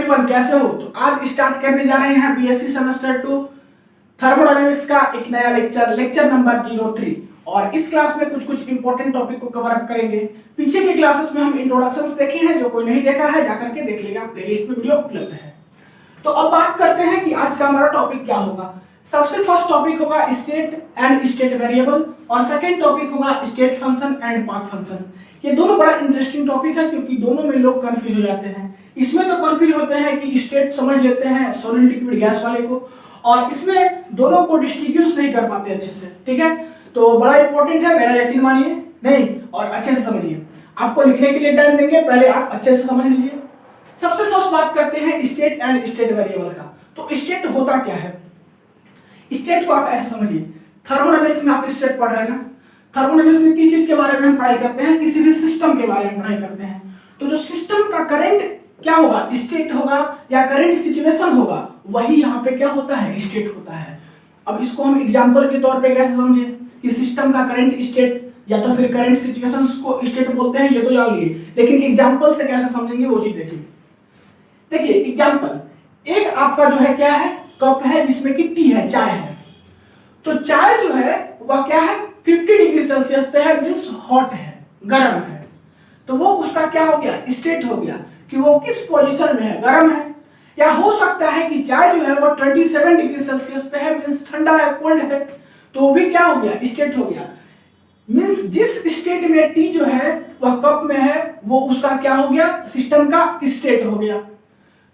Everyone, कैसे हो? तो आज स्टार्ट करने जा रहे हैं बीएससी सेमेस्टर 2 थर्मोडायनेमिक्स का एक नया लेक्चर नंबर 03। और इस क्लास में कुछ इंपॉर्टेंट टॉपिक को कवर अप करेंगे। पीछे के क्लासेस में हम इंट्रोडक्शंस देखे हैं, जो कोई नहीं देखा है जाकर के देख लेगा, प्लेलिस्ट में वीडियो उपलब्ध है। तो अब बात करते हैं कि आज का हमारा टॉपिक क्या होगा। सबसे फर्स्ट टॉपिक होगा स्टेट एंड स्टेट वेरिएबल, और सेकंड टॉपिक होगा state function and path function. ये दोनों बड़ा इंटरेस्टिंग टॉपिक है, क्योंकि दोनों में लोग कंफ्यूज हो जाते हैं। इसमें तो कंफ्यूज होते हैं कि स्टेट समझ लेते हैं सॉलिड लिक्विड गैस वाले को, और इसमें दोनों को डिस्ट्रीब्यूट नहीं कर पाते अच्छे से। ठीक है, तो बड़ा इंपॉर्टेंट है, मेरा यकीन मानिए नहीं, और अच्छे से समझिए। आपको लिखने के लिए टाइम देंगे, पहले आप अच्छे से समझ लीजिए। सबसे फर्स्ट बात करते हैं स्टेट एंड स्टेट वेरिएबल का। तो स्टेट होता क्या है? स्टेट को आप ऐसे समझिए, थर्मोडायनेमिक्स में आप स्टेट पढ़ रहे हैं ना। थर्मोडायनेमिक्स में किस चीज के बारे में हम पढ़ाई करते हैं? किसी भी सिस्टम के बारे में पढ़ाई करते हैं। तो जो सिस्टम का करंट क्या होगा, स्टेट होगा, या करंट सिचुएशन होगा, वही यहाँ पे क्या होता है, स्टेट होता है। अब इसको हम एग्जांपल के तौर पे कैसे समझे कि सिस्टम का करंट स्टेट या तो फिर करंट सिचुएशन को स्टेट बोलते हैं, ये तो जान लिए, लेकिन एग्जांपल से कैसे समझेंगे वो चीज देखिए। देखिए एग्जांपल, एक आपका जो है क्या है, कप है जिसमें कि टी है, चाय है। तो चाय जो है वह क्या है, 50 डिग्री सेल्सियस पे है, मींस हॉट है, गर्म है। तो वो उसका क्या हो गया, स्टेट हो गया कि वो किस पोजीशन में है, गर्म है। या हो सकता है कि चाय जो है वो 27 डिग्री सेल्सियस पे है, मींस ठंडा है, कोल्ड है। तो वो भी क्या हो गया, स्टेट हो गया। मींस जिस स्टेट में टी जो है वह कप में है, वो उसका क्या हो गया, सिस्टम का स्टेट हो गया।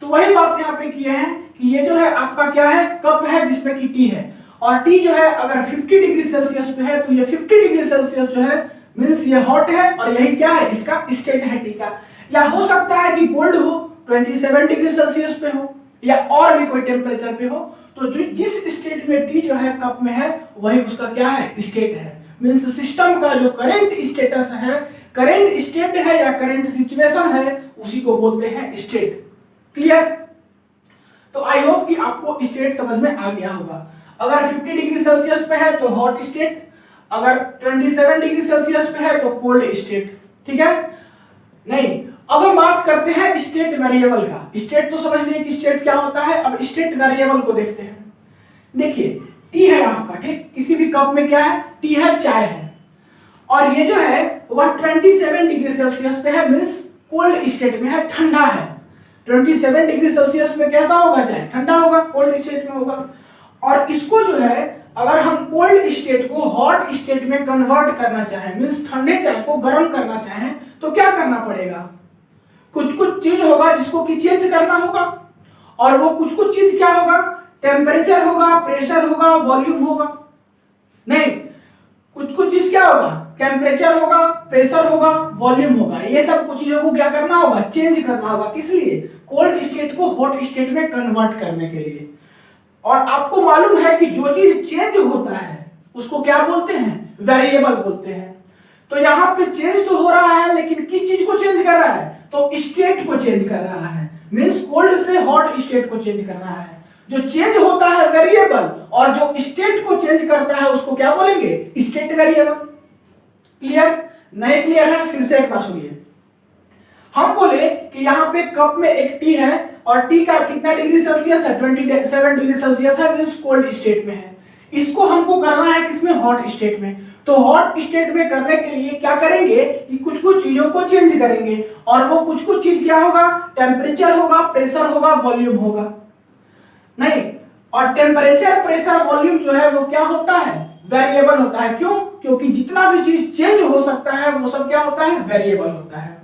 तो वही बात यहाँ पे किए हैं कि ये जो है आपका क्या है, कप है जिसमें कि टी है, और टी जो है अगर 50 डिग्री सेल्सियस पे है, तो ये 50 डिग्री सेल्सियस जो है मींस ये हॉट है, और यही क्या है, इसका स्टेट है टी का। या हो सकता है कि कोल्ड हो, 27 डिग्री सेल्सियस पे हो, या और भी कोई टेम्परेचर पे हो। तो जो जिस स्टेट में टी जो है कप में है, वही उसका क्या है, स्टेट है। मींस सिस्टम का जो करंट स्टेटस है, करंट स्टेट है या करंट सिचुएशन है, उसी को बोलते हैं स्टेट। क्लियर? तो आई होप कि आपको स्टेट समझ में आ गया होगा। अगर 50 डिग्री सेल्सियस पे है तो हॉट स्टेट, अगर 27 डिग्री सेल्सियस पे है तो कोल्ड स्टेट। ठीक है? नहीं, अब हम बात करते हैं स्टेट वेरिएबल का। स्टेट तो समझ लिए कि स्टेट क्या होता है, अब स्टेट वेरिएबल को देखते हैं। देखिए टी है आपका, ठीक, किसी भी कप में क्या है, टी है, चाय है, और ये जो है वह 27 डिग्री सेल्सियस पे है, मींस कोल्ड स्टेट में है, ठंडा है। 27 डिग्री सेल्सियस में कैसा होगा, चाहे ठंडा होगा, कोल्ड स्टेट में होगा। और इसको जो है अगर हम कोल्ड स्टेट को हॉट स्टेट में कन्वर्ट करना चाहें, मींस ठंडे चाय को गर्म करना चाहें, तो क्या करना पड़ेगा, कुछ चीज होगा जिसको कि चेंज करना होगा। और वो कुछ चीज क्या होगा, टेम्परेचर होगा, प्रेशर होगा, वॉल्यूम होगा। नहीं, कुछ चीज क्या होगा, टेम्परेचर होगा, प्रेशर होगा, वॉल्यूम होगा। ये सब कुछ चीजों को क्या करना होगा, चेंज करना होगा। किस लिए, कोल्ड स्टेट को हॉट स्टेट में कन्वर्ट करने के लिए। और आपको मालूम है कि जो चीज चेंज होता है उसको क्या बोलते हैं, वेरिएबल बोलते हैं। तो यहाँ पे चेंज तो हो रहा है, लेकिन किस चीज को चेंज कर रहा है, तो स्टेट को चेंज कर रहा है। मींस कोल्ड से हॉट स्टेट को चेंज कर रहा है। जो चेंज होता है वेरिएबल, और जो स्टेट को चेंज करता है उसको क्या बोलेंगे, स्टेट वेरिएबल। क्लियर? नहीं क्लियर है? फिर से एक बार सुनिए। हम बोले कि यहाँ पे कप में एक टी है, और टी का कितना डिग्री सेल्सियस है, 27 डिग्री सेल्सियस है, मींस कोल्ड स्टेट में है। इसको हमको करना है किसमें, हॉट स्टेट में। तो हॉट स्टेट में करने के लिए क्या करेंगे कि कुछ चीजों को चेंज करेंगे, और वो कुछ चीज क्या होगा, टेम्परेचर होगा, प्रेशर होगा, वॉल्यूम होगा। नहीं, और टेम्परेचर, प्रेशर, वॉल्यूम जो है वो क्या होता है, वेरिएबल होता है। क्यों? क्योंकि जितना भी चीज चेंज हो सकता है वो सब क्या होता है, वेरिएबल होता है।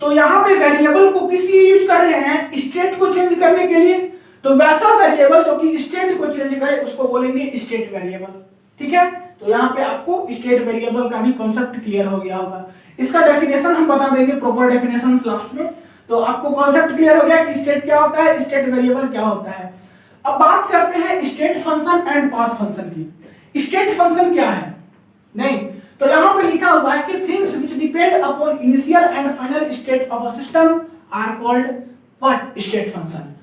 तो यहाँ पे वेरिएबल को किस लिए यूज कर रहे हैं, स्टेट को चेंज करने के लिए। तो वैसा वेरिएबल जो कि स्टेट को चेंज करे उसको बोलेंगे स्टेट वेरिएबल। ठीक है? तो यहाँ पे आपको स्टेट वेरिएबल का भी कॉन्सेप्ट क्लियर हो गया होगा। इसका डेफिनेशन हम बता देंगे, प्रॉपर डेफिनेशन लास्ट में। तो आपको कॉन्सेप्ट क्लियर हो गया कि स्टेट क्या होता है, स्टेट वेरिएबल क्या होता है। अब बात करते हैं state function and path function की। स्टेट फंक्शन क्या है? नहीं, तो यहाँ पे लिखा हुआ है कि things which depend upon initial and final state of a system are called what, state function.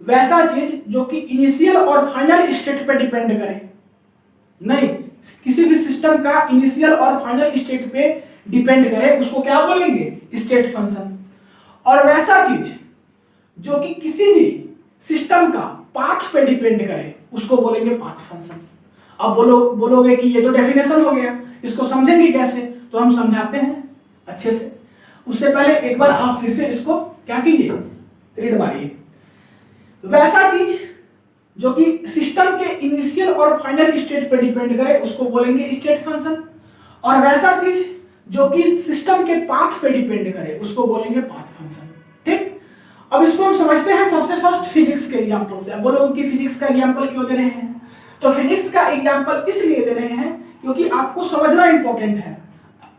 वैसा चीज जो कि इनिशियल और फाइनल स्टेट पे डिपेंड करे। नहीं, किसी भी सिस्टम का इनिशियल और फाइनल स्टेट पे डिपेंड करे उसको क्या बोलेंगे, स्टेट फंक्शन। और वैसा चीज जो कि किसी भी सिस्टम का पाथ पे डिपेंड करे उसको बोलेंगे पाथ फंक्शन। अब बोलोगे कि ये तो डेफिनेशन हो गया, इसको समझेंगे कैसे? तो हम समझाते हैं अच्छे से। उससे पहले एक बार आप फिर से इसको क्या कीजिए, रीड मारिए। वैसा चीज जो कि सिस्टम के इनिशियल और फाइनल स्टेट पे डिपेंड करे उसको बोलेंगे स्टेट फंक्शन, और वैसा चीज जो कि सिस्टम के पाथ पे डिपेंड करे उसको बोलेंगे पाथ फंक्शन। ठीक, अब इसको हम समझते हैं सबसे फर्स्ट फिजिक्स के एग्जांपल से। अब बोलोगे कि फिजिक्स का एग्जांपल क्यों दे रहे हैं? तो फिजिक्स का एग्जांपल इसलिए दे रहे हैं क्योंकि आपको समझना इंपॉर्टेंट है।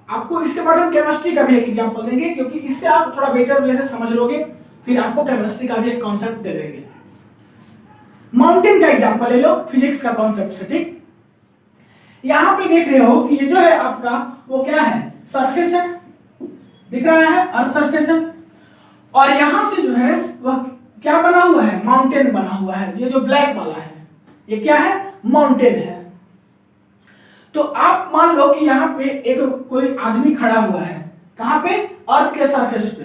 आपको इसके बाद हम केमिस्ट्री का भी एक एग्जांपल देंगे, क्योंकि इससे आप थोड़ा बेटर वे से समझ लोगे, फिर आपको केमिस्ट्री का भी एक कॉन्सेप्ट दे देंगे। माउंटेन का एग्जांपल ले लो फिजिक्स का कॉन्सेप्ट से। ठीक, यहां पे देख रहे हो कि ये जो है आपका वो क्या है, सरफेस है, दिख रहा है, अर्थ सरफेस है, और यहां से जो है वह क्या बना हुआ है, माउंटेन बना हुआ है। ये जो ब्लैक वाला है ये क्या है, माउंटेन है। तो आप मान लो कि यहाँ पे एक कोई आदमी खड़ा हुआ है, कहां पे, अर्थ के सरफेस पे।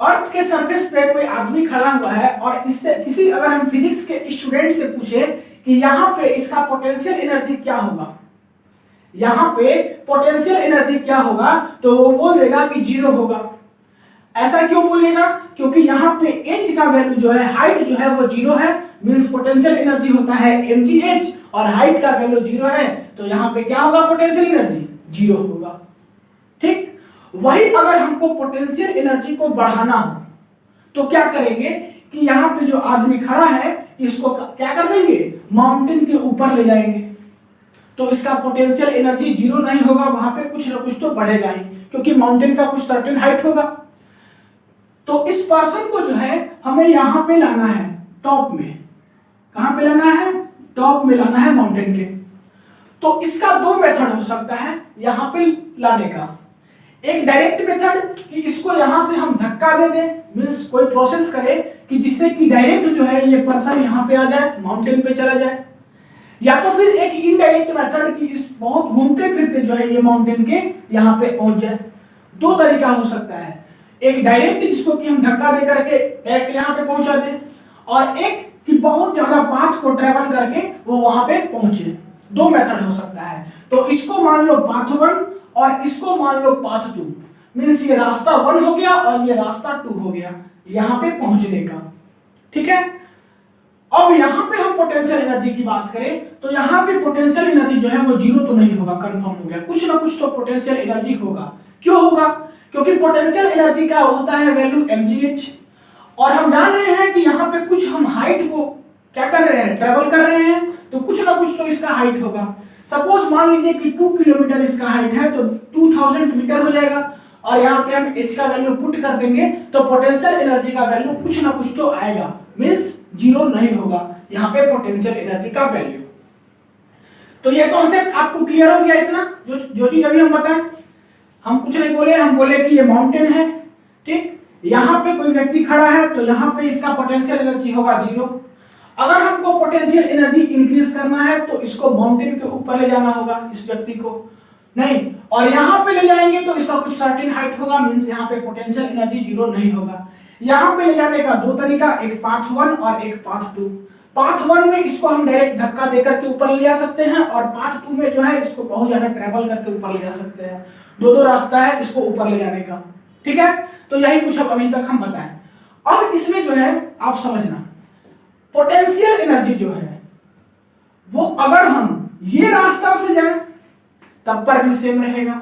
अर्थ के सरफेस पे कोई आदमी खड़ा हुआ है, और इससे किसी अगर हम फिजिक्स के स्टूडेंट से पूछे कि यहाँ पे इसका पोटेंशियल एनर्जी क्या होगा, यहाँ पे पोटेंशियल एनर्जी क्या होगा, तो वो बोल देगा कि 0 होगा। ऐसा क्यों बोलेगा? क्योंकि यहाँ पे h का वैल्यू जो है, हाइट जो है वो 0 है, मींस पोटेंशियल एनर्जी होता है mgh, और हाइट का वैल्यू 0 है, तो यहाँ पे क्या होगा, पोटेंशियल एनर्जी 0 होगा। ठीक, वही अगर हमको पोटेंशियल एनर्जी को बढ़ाना हो तो क्या करेंगे कि यहाँ पे जो आदमी खड़ा है इसको क्या कर देंगे, माउंटेन के ऊपर ले जाएंगे, तो इसका पोटेंशियल एनर्जी 0 नहीं होगा, वहां पे कुछ ना कुछ तो बढ़ेगा ही, क्योंकि माउंटेन का कुछ सर्टेन हाइट होगा। तो इस पर्सन को जो है हमें यहाँ पे लाना है टॉप में। कहां पे लाना है, टॉप में लाना है माउंटेन के। तो इसका दो मेथड हो सकता है यहाँ पे लाने का। एक डायरेक्ट मेथड कि इसको यहां से हम धक्का दे दें, मींस कोई प्रोसेस करें कि जिससे कि डायरेक्ट जो है ये पर्सन यहाँ पे आ जाए, माउंटेन पे चला जाए। या तो फिर एक इनडायरेक्ट मेथड कि इस बहुत घूमते फिरते जो है ये माउंटेन के यहाँ पे पहुंच जाए। दो तरीका हो सकता है, एक डायरेक्ट जिसको कि हम धक्का दे करके डायरेक्ट यहाँ पे पहुंचा दें, और एक कि बहुत ज्यादा पाथ को ट्रेवल करके वो वहां पे पहुंचे। दो मेथड हो सकता है। तो इसको मान लो पाथ 1 और इसको मान लो पाथ 2, मींस ये रास्ता 1 हो गया और ये रास्ता 2 हो गया यहाँ पे पहुंचने का। ठीक है, अब यहाँ पे हम पोटेंशियल एनर्जी की बात करें तो यहाँ पे पोटेंशियल एनर्जी जो है वो 0 तो नहीं होगा, कंफर्म हो गया, कुछ ना कुछ तो पोटेंशियल एनर्जी होगा। क्यों होगा? क्योंकि पोटेंशियल एनर्जी का होता है वैल्यू mgh, और हम जान रहे हैं कि यहाँ पे कुछ हम हाइट को क्या कर रहे हैं, ट्रेवल कर रहे हैं, तो कुछ ना कुछ तो इसका हाइट होगा। सपोज मान लीजिए कि 2 किलोमीटर इसका हाइट है, तो 2000 मीटर हो जाएगा, और यहाँ पे हम h का वैल्यू पुट कर देंगे तो पोटेंशियल एनर्जी का वैल्यू कुछ ना कुछ तो आएगा, मींस 0 नहीं होगा यहाँ पे पोटेंशियल एनर्जी का वैल्यू। तो ये कॉन्सेप्ट आपको क्लियर हो गया इतना? जो चीज अभी हम बताएं, हम कुछ नहीं बोले, हम बोले कि ये माउंटेन है। ठीक, यहाँ पे कोई व्यक्ति खड़ा है तो यहाँ पे इसका पोटेंशियल एनर्जी होगा 0। अगर हमको पोटेंशियल एनर्जी इंक्रीज करना है तो इसको माउंटेन के ऊपर ले जाना होगा, इस व्यक्ति को नहीं, और यहाँ पे ले जाएंगे तो इसका कुछ सर्टेन हाइट होगा, मींस यहाँ पे पोटेंशियल एनर्जी 0 नहीं होगा। यहाँ पे ले जाने का दो तरीका, एक पाथ 1 और एक पाथ 2। पाथ 1 में इसको हम डायरेक्ट धक्का देकर के ऊपर ले जा सकते हैं, और पाथ 2 में जो है इसको बहुत ज्यादा ट्रेवल करके ऊपर ले जा सकते हैं। दो रास्ता है इसको ऊपर ले जाने का। ठीक है, तो यही कुछ अब अभी तक हम बताएं। अब इसमें जो है आप समझना, पोटेंशियल एनर्जी जो है वो अगर हम ये रास्ता से जाएं तब पर भी सेम रहेगा,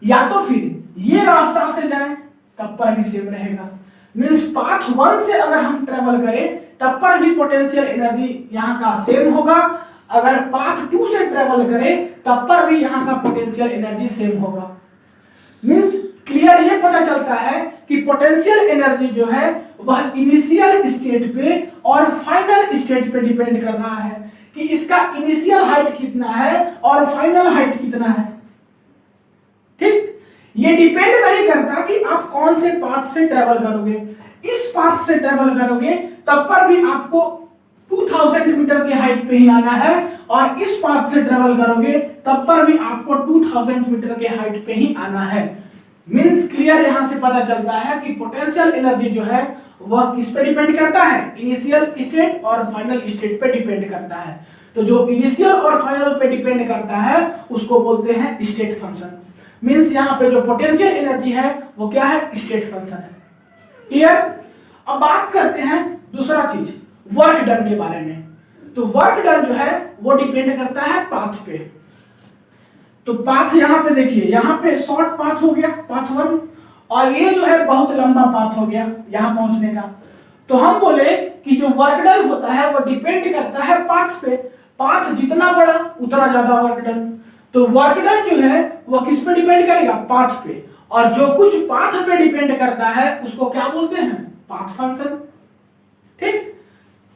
या तो फिर ये रास्ता से जाएं तब पर भी सेम रहेगा। मींस पाथ 1 से अगर हम ट्रेवल करें तब पर भी पोटेंशियल एनर्जी यहाँ का सेम होगा, अगर पाथ 2 से ट्रेवल करें तब पर भी यहाँ का पोटेंशियल एनर्जी सेम होगा। मींस क्लियर ये पता चलता है कि पोटेंशियल एनर्जी जो है वह इनिशियल स्टेट पे और फाइनल स्टेट पे डिपेंड कर रहा है, कि इसका इनिशियल हाइट कितना है और फाइनल हाइट कितना है। ठीक, ये डिपेंड नहीं करता कि आप कौन से पाथ से ट्रेवल करोगे। इस पाथ से ट्रेवल करोगे तब पर भी आपको 2000 मीटर के हाइट पे ही आना है, और इस पाथ से ट्रेवल करोगे तब पर भी आपको 2000 मीटर के हाइट पे ही आना है। मींस क्लियर यहां से पता चलता है कि पोटेंशियल एनर्जी जो है वह किस पे डिपेंड करता है, इनिशियल स्टेट और फाइनल स्टेट पे डिपेंड करता है। तो जो इनिशियल और फाइनल पे डिपेंड करता है उसको बोलते हैं स्टेट फंक्शन। मींस यहाँ पे जो पोटेंशियल एनर्जी है वो क्या है, स्टेट फंक्शन है। क्लियर। अब बात करते हैं दूसरा चीज, वर्क डन के बारे में। तो वर्क डन जो है वो डिपेंड करता है पाथ पे। तो पाथ यहाँ पे देखिए, यहाँ पे शॉर्ट पाथ हो गया पाथ 1, और ये जो है बहुत लंबा पाथ हो गया यहाँ पहुंचने का। तो हम बोले कि जो वर्क डन होता है वो डिपेंड करता है पाथ पे। पाथ जितना बड़ा उतना ज्यादा वर्क डन। तो वर्क डन जो है वो किस पे डिपेंड करेगा, पाथ पे। और जो कुछ पाथ पे डिपेंड करता है उसको क्या बोलते हैं, पाथ फंक्शन। ठीक।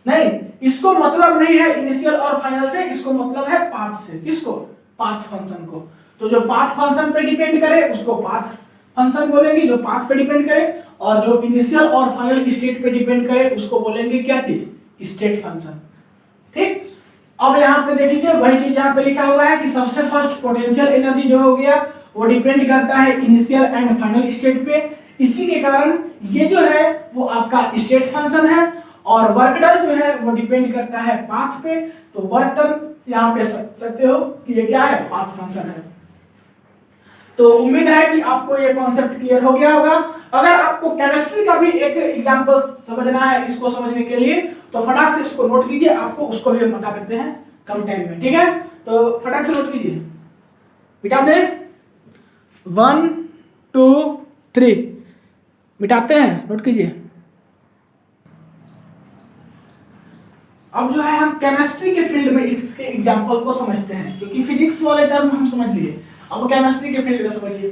नहीं, इसको मतलब नहीं है इनिशियल और फाइनल से, इसको मतलब है पाथ से। किसको, पाथ फंक्शन को। तो जो पाथ फंक्शन पे डिपेंड करे उसको पाथ फंक्शन बोलेंगे, जो पाथ पे डिपेंड करे, और जो इनिशियल और फाइनल स्टेट पे डिपेंड करे उसको बोलेंगे क्या चीज, स्टेट फंक्शन। ठीक। अब यहाँ पे देख लीजिए वही चीज यहाँ पे लिखा हुआ है कि सबसे फर्स्ट पोटेंशियल एनर्जी जो हो गया वो डिपेंड करता है इनिशियल एंड फाइनल स्टेट पे। इसी के कारण ये जो है वो आपका स्टेट फंक्शन है। और वर्क डन जो है वो डिपेंड करता है पाथ पे। तो वर्क डन यहाँ पे सकते हो कि ये क्या है, पाथ फंक्शन है। तो उम्मीद है कि आपको ये कॉन्सेप्ट क्लियर हो गया होगा। अगर आपको केमिस्ट्री का भी एक एग्जांपल समझना है इसको समझने के लिए तो फटाक से इसको नोट कीजिए, आपको उसको भी बता देते हैं कम टाइम में। ठीक है, तो फटाक से नोट कीजिए, मिटा दें 1 2 3, मिटाते हैं, नोट कीजिए। अब जो है हम केमिस्ट्री के फील्ड में इसके एग्जांपल को समझते हैं, क्योंकि फिजिक्स वाले टर्म हम समझ लिए, अब केमिस्ट्री के फील्ड में समझिए।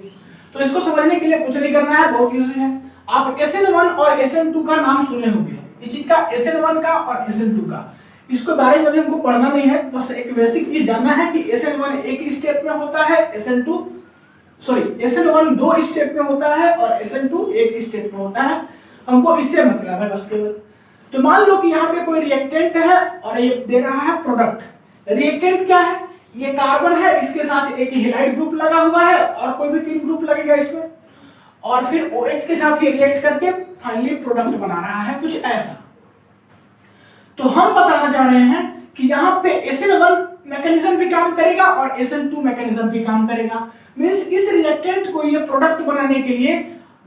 तो इसको समझने के लिए कुछ नहीं करना है, बहुत इजी है। आप SN1 और SN2 का नाम सुने होंगे, इस चीज का SN1 का और SN2 का। इसके बारे में अभी हमको पढ़ना नहीं है, बस एक बेसिक चीज जानना है कि SN1 एक स्टेप में होता है, SN1 दो स्टेप में होता है और SN2 एक स्टेप में होता है। हमको इससे मतलब है बस केवल। तो मान लो कि यहाँ पे कोई रिएक्टेंट है और ये दे रहा है प्रोडक्ट। रिएक्टेंट क्या है, ये कार्बन है, इसके साथ एक हेलाइड ग्रुप लगा हुआ है और कोई भी 3 ग्रुप लगेगा इसमें, और फिर OH के साथ ये रिएक्ट करके फाइनली प्रोडक्ट बना रहा है, कुछ ऐसा। तो हम बताना चाह रहे हैं कि यहाँ पे SN1 मैकेनिज्म भी काम करेगा और SN2 मैकेनिज्म भी काम करेगा। मींस इस रिएक्टेंट को ये प्रोडक्ट बनाने के लिए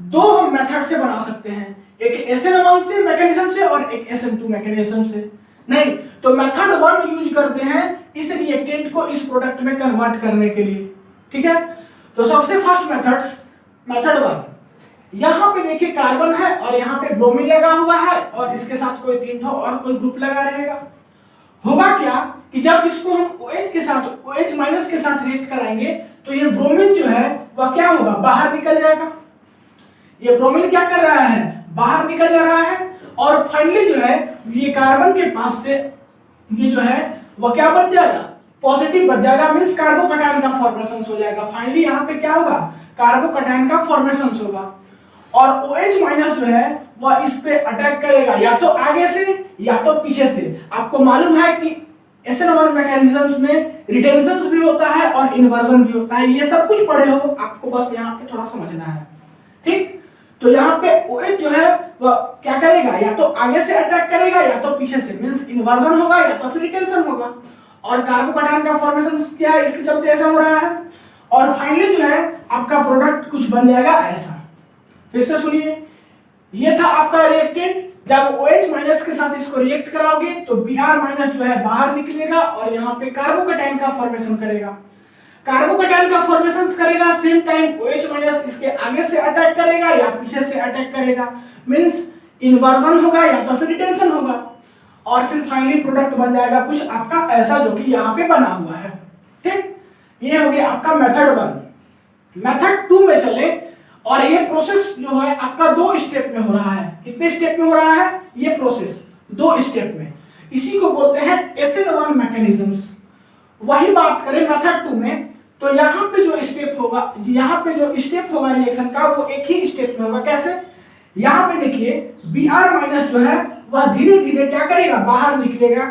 दो हम मेथड से बना सकते हैं, एक SN1 से मैकेनिज्म से और एक SN2 मैकेनिज्म से। नहीं, तो मेथड 1 यूज करते हैं इस रिएक्टेंट को इस प्रोडक्ट में कन्वर्ट करने के लिए। ठीक है, तो सबसे फर्स्ट मेथड 1, यहाँ पे देखिए कार्बन है और यहाँ पे ब्रोमीन लगा हुआ है और इसके साथ कोई 3 और कोई ग्रुप लगा रहेगा। होगा क्या कि जब इसको हम OH के साथ OH- के साथ रिएक्ट कराएंगे तो ये ब्रोमीन जो है वह क्या होगा, बाहर निकल जाएगा। ये ब्रोमीन क्या कर रहा है, बाहर निकल जा रहा है, और फाइनली जो है ये कार्बन के पास से ये जो है वह क्या बच जाएगा, पॉजिटिव बच जाएगा। मींस कार्बोकैटायन का फॉर्मेशन हो जाएगा। फाइनली यहाँ पे क्या होगा, कार्बोकैटायन का फॉर्मेशन होगा, और OH- जो है वह इस पे अटैक करेगा, या तो आगे से या तो पीछे से। आपको मालूम है कि SN1 मैकेनिज्म्स में रिटेंशन भी होता है और इन्वर्जन भी होता है, ये सब कुछ पढ़े हो, आपको बस यहाँ पे थोड़ा समझना है। ठीक, तो यहाँ पे OH जो है वह क्या करेगा, या तो आगे से अटैक करेगा या तो पीछे से, मींस इन्वर्जन होगा या तो फिर रिटेंशन होगा। और कार्बोकैटायन का फॉर्मेशन क्या है, इसके चलते ऐसा हो रहा है, और फाइनली जो है आपका प्रोडक्ट कुछ बन जाएगा ऐसा। फिर से सुनिए, ये था आपका रिएक्टेंट। जब OH- के साथ इसको रिएक्ट कराओगे तो Br- जो है बाहर निकलेगा और यहाँ पे कार्बोकैटायन का फॉर्मेशन करेगा। कार्बोकैटायन का फॉर्मेशन करेगा, सेम टाइम OH- इसके आगे से अटैक करेगा या पीछे से अटैक करेगा, मींस इन्वर्जन होगा या तो फिर रिटेंशन होगा, और फिर फाइनली प्रोडक्ट बन जाएगा कुछ आपका ऐसा जो कि यहाँ पे बना हुआ है। ठीक, ये हो गया आपका मेथड 1। मेथड 2 में चले, और ये प्रोसेस जो है आपका 2 स्टेप में हो रहा है। कितने स्टेप में हो रहा है ये प्रोसेस, 2 स्टेप में। इसी को बोलते हैं SN1 मैकेनिज्म्स। वही बात करें मेथड 2 में, तो यहाँ पे जो स्टेप होगा, रिएक्शन का, वो एक ही स्टेप में होगा। कैसे, यहाँ पे देखिए Br- जो है वह धीरे धीरे क्या करेगा, बाहर निकलेगा।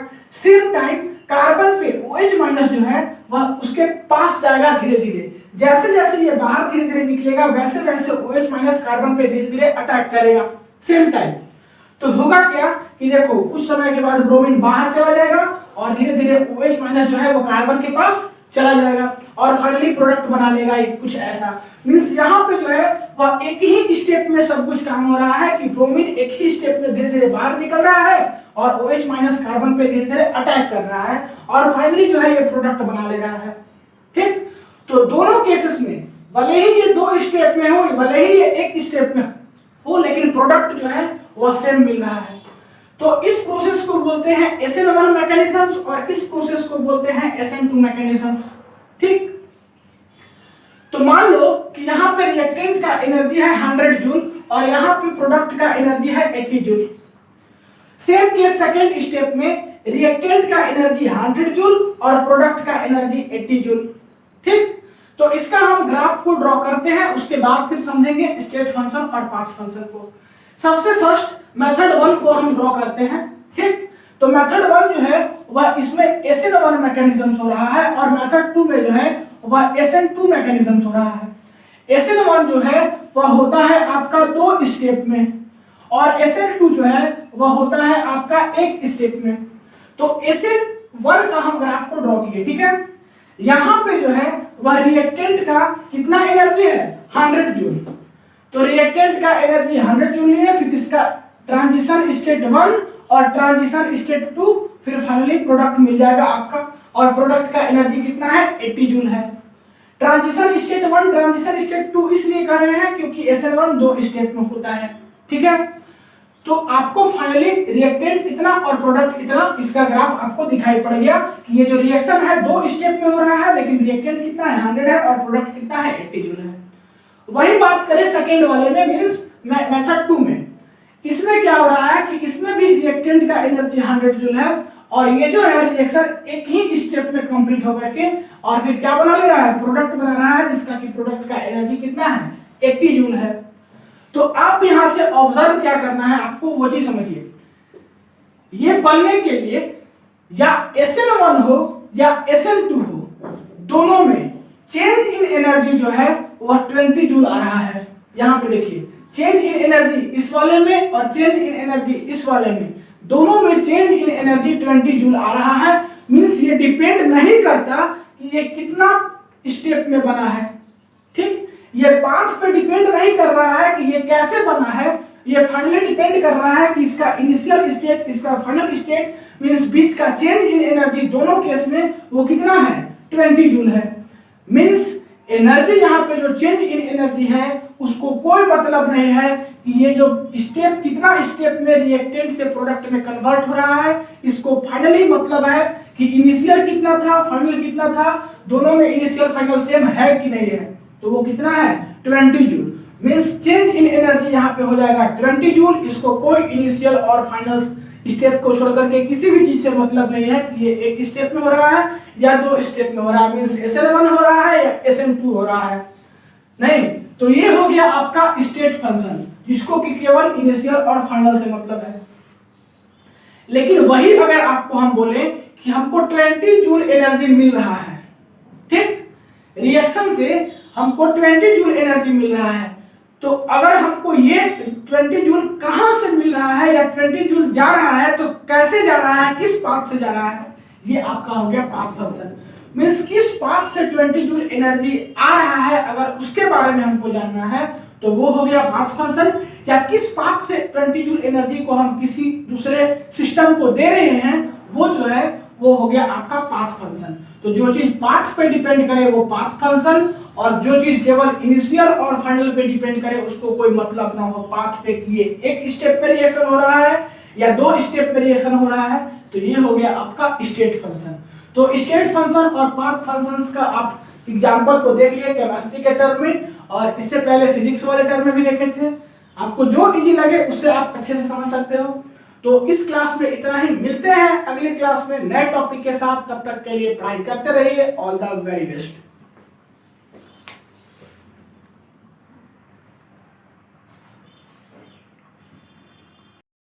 सेम टाइम कार्बन पे OH- जो है वह उसके पास जाएगा धीरे धीरे। जैसे जैसे ये बाहर धीरे धीरे निकलेगा वैसे वैसे OH माइनस कार्बन पे धीरे धीरे अटैक करेगा सेम टाइम। तो होगा क्या कि देखो कुछ समय के बाद ब्रोमीन बाहर चला जाएगा और धीरे धीरे OH माइनस जो है वो कार्बन के पास चला जाएगा और फाइनली प्रोडक्ट बना लेगा कुछ ऐसा। मींस यहाँ पे जो है वह एक ही स्टेप में सब कुछ काम हो रहा है कि ब्रोमीन एक ही स्टेप में धीरे धीरे बाहर निकल रहा है और OH माइनस कार्बन पे धीरे धीरे अटैक कर रहा है और फाइनली जो है ये प्रोडक्ट बना ले रहा है। ठीक, तो दोनों केसेस में भले ही ये दो स्टेप में हो, भले ही ये एक स्टेप में हो, लेकिन प्रोडक्ट जो है वह सेम मिल रहा है। तो इस प्रोसेस को बोलते हैं SN1 मैकेनिज्म्स और इस प्रोसेस को बोलते हैं SN2 मैकेनिज्म्स। ठीक, तो मान लो कि यहाँ पे रिएक्टेंट का एनर्जी है 100 जूल और यहाँ पे प्रोडक्ट का एनर्जी है 80 joule. Same case second step में रिएक्टेंट का एनर्जी 100 जूल और प्रोडक्ट का एनर्जी 80 जूल। ठीक, तो इसका हम ग्राफ को ड्रॉ करते हैं, उसके बाद फिर समझेंगे स्टेट फंक्शन और पाथ फंक्शन को। सबसे फर्स्ट मेथड 1 को हम ड्रॉ करते हैं। ठीक, तो मेथड 1 जो है वह इसमें SN1 मैकेनिज्म हो रहा है और मेथड 2 में जो है वह SN2 मैकेनिज्म हो रहा है। SN1 जो है वह होता है आपका 2 स्टेप में और SN2 जो है वह होता है आपका 1 स्टेप में। तो SN1 का हम ग्राफ को ड्रॉ किए। ठीक है, यहाँ पे जो है वह रिएक्टेंट का कितना एनर्जी है 100 जूल। तो रिएक्टेंट का एनर्जी 100 जूल है, फिर इसका ट्रांजिशन स्टेट 1 और ट्रांजिशन स्टेट 2, फिर फाइनली प्रोडक्ट मिल जाएगा आपका और प्रोडक्ट का एनर्जी कितना है 80 जूल है। ट्रांजिशन स्टेट 1 ट्रांजिशन स्टेट 2 इसलिए कर रहे हैं क्योंकि SN1 2 स्टेप में होता है। ठीक है, तो आपको फाइनली रिएक्टेंट इतना और प्रोडक्ट इतना, इसका ग्राफ आपको दिखाई पड़ गया कि ये जो रिएक्शन है 2 स्टेप में हो रहा है, लेकिन रिएक्टेंट कितना है 100 है और प्रोडक्ट कितना है 80 जूल है। वही बात करें सेकेंड वाले में, मींस मेथड 2 में, इसमें क्या हो रहा है कि इसमें भी रिएक्टेंट का एनर्जी 100 जूल है और ये जो है रिएक्शन एक ही स्टेप में कंप्लीट होकर के और फिर क्या बना ले रहा है प्रोडक्ट बना रहा है, जिसका कि प्रोडक्ट का एनर्जी कितना है 80 जूल है। तो आप यहां से ऑब्जर्व क्या करना है आपको वो चीज समझिए। ये बनने के लिए या SN1 हो या SN2 हो, दोनों में चेंज इन एनर्जी जो है वह 20 जूल आ रहा है। यहां पे देखिए चेंज इन एनर्जी इस वाले में और चेंज इन एनर्जी इस वाले में, दोनों में चेंज इन एनर्जी 20 जूल आ रहा है। मींस ये डिपेंड नहीं करता कि ये कितना स्टेप में बना है। ठीक, ये पाथ पे डिपेंड नहीं कर रहा है कि ये कैसे बना है, ये फाइनली डिपेंड कर रहा है कि इसका इनिशियल स्टेट इसका फाइनल स्टेट मींस बीच का चेंज इन एनर्जी दोनों केस में वो कितना है 20 जूल है। मींस एनर्जी यहाँ पे जो चेंज इन एनर्जी है उसको कोई मतलब नहीं है कि ये जो स्टेप कितना स्टेप में रिएक्टेंट से प्रोडक्ट में कन्वर्ट हो रहा है, इसको फाइनली मतलब है कि इनिशियल कितना था फाइनल कितना था, दोनों में इनिशियल फाइनल सेम है कि नहीं है, तो वो कितना है 20 joule. Means change in energy यहाँ पे हो जाएगा 20 जूल। इसको कोई इनिशियल और फाइनल स्टेप को छोड़ करके किसी भी चीज से मतलब नहीं है कि ये एक स्टेप में हो रहा है या 2 स्टेप में हो रहा है, मींस SN1 हो रहा है या SN2 हो रहा है, नहीं। तो ये हो गया आपका स्टेट फंक्शन, जिसको कि केवल इनिशियल और फाइनल से मतलब है। लेकिन वही अगर आपको हम बोले कि हमको 20 जूल एनर्जी मिल रहा है, ठीक, रिएक्शन से हमको 20 जूल एनर्जी मिल रहा है, तो अगर हमको ये 20 जूल कहां से मिल रहा है या 20 जूल जा रहा है तो कैसे जा रहा है, किस पाथ से जा रहा है, ये आपका हो गया पाथ फंक्शन। मींस किस पाथ से 20 जूल एनर्जी आ रहा है, अगर उसके बारे में हमको जानना है तो वो हो गया पाथ फंक्शन। या किस पाथ से 20 जूल एनर्जी को हम किसी दूसरे सिस्टम को दे रहे हैं वो जो है वो हो गया आपका पाथ फंक्शन। तो जो चीज पाथ पे डिपेंड करे वो पाथ फंक्शन, और जो चीज केवल इनिशियल और फाइनल पे डिपेंड करे उसको कोई मतलब ना हो पाथ पे कि ये एक स्टेप पे रिएक्शन हो रहा है या 2 स्टेप पे रिएक्शन हो रहा है, तो ये हो गया आपका स्टेट फंक्शन। तो स्टेट फंक्शन और पाथ फंक्शंस का आप एग्जांपल को देख लिए केमिस्ट्री के टर्म में, और इससे पहले फिजिक्स वाले टर्म में भी देखे थे। आपको जो इजी लगे उससे आप अच्छे से समझ सकते हो। तो इस क्लास में इतना ही, मिलते हैं अगले क्लास में नए टॉपिक के साथ। तब तक के लिए पढ़ाई करते रहिए। All the very best.